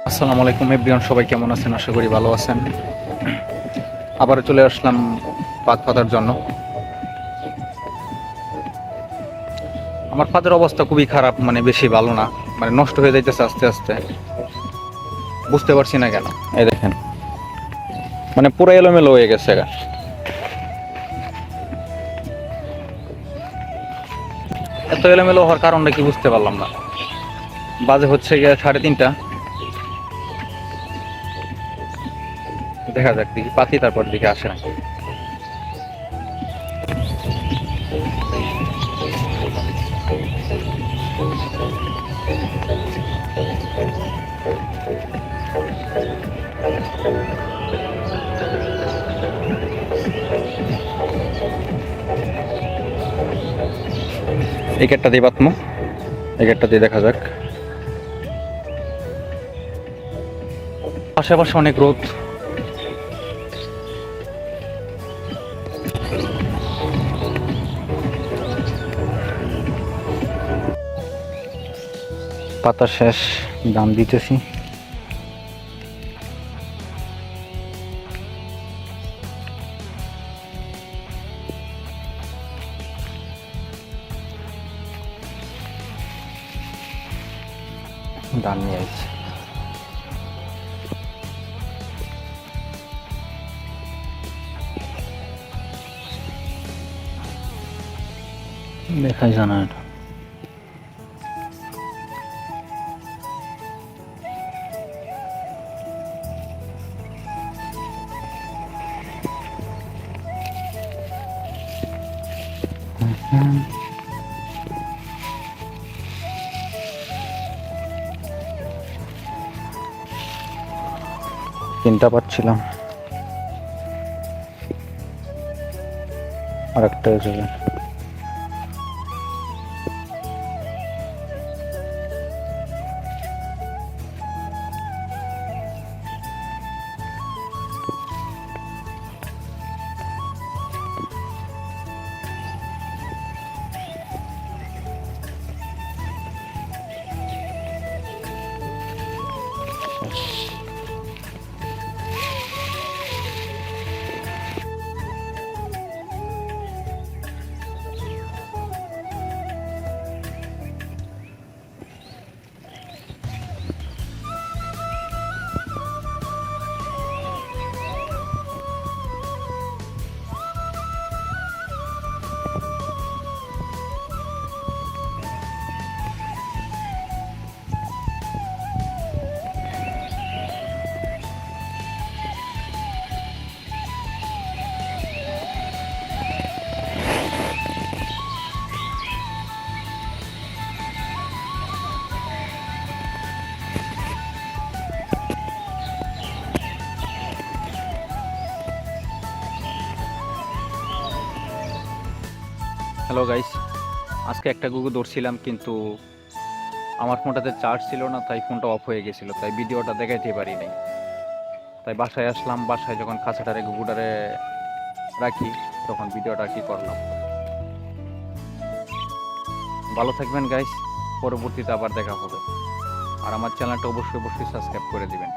আসসালামু আলাইকুম এভরিওয়ান, সবাই কেমন আছেন? আশা করি ভালো আছেন। আবার চলে আসলাম পাত পাতার জন্য। আমার পাতের অবস্থা খুবই খারাপ, মানে বেশি ভালো না, মানে নষ্ট হয়ে যাইতেছে আস্তে আস্তে। বুঝতে পারছি না কেন। এই দেখেন, মানে পুরো এলোমেলো হয়ে গেছে। এত এলোমেলো হওয়ার কারণটা কি বুঝতে পারলাম না। বাজে হচ্ছে গিয়ে 3:30। দেখা যাক, দেখি পাতি, তারপর দিকে আসে না। এই গেটটা দিয়ে বাতমো, এই গেটটা দিয়ে দেখা যাক। আশেপাশে অনেক রোদ। পাতা শেষ, দাম দিতেছি। দাম নিয়ে আসছি। দেখাই জানা এটা। তিনটা পাচ্ছিলাম, আর একটা হয়ে যাবে। হ্যালো গাইস, আজকে একটা গুগু ধরছিলাম, কিন্তু আমার ফোনটাতে চার্জ ছিল না, তাই ফোনটা অফ হয়ে গেছিলো, তাই ভিডিওটা দেখাইতে পারি নাই। তাই বাসায় আসলাম, বাসায় যখন খাঁচাটারে গুগুটারে রাখি, তখন ভিডিওটা কি করলাম। ভালো থাকবেন গাইস, পরবর্তীতে আবার দেখা হবে। আর আমার চ্যানেলটা অবশ্যই অবশ্যই সাবস্ক্রাইব করে দিবেন।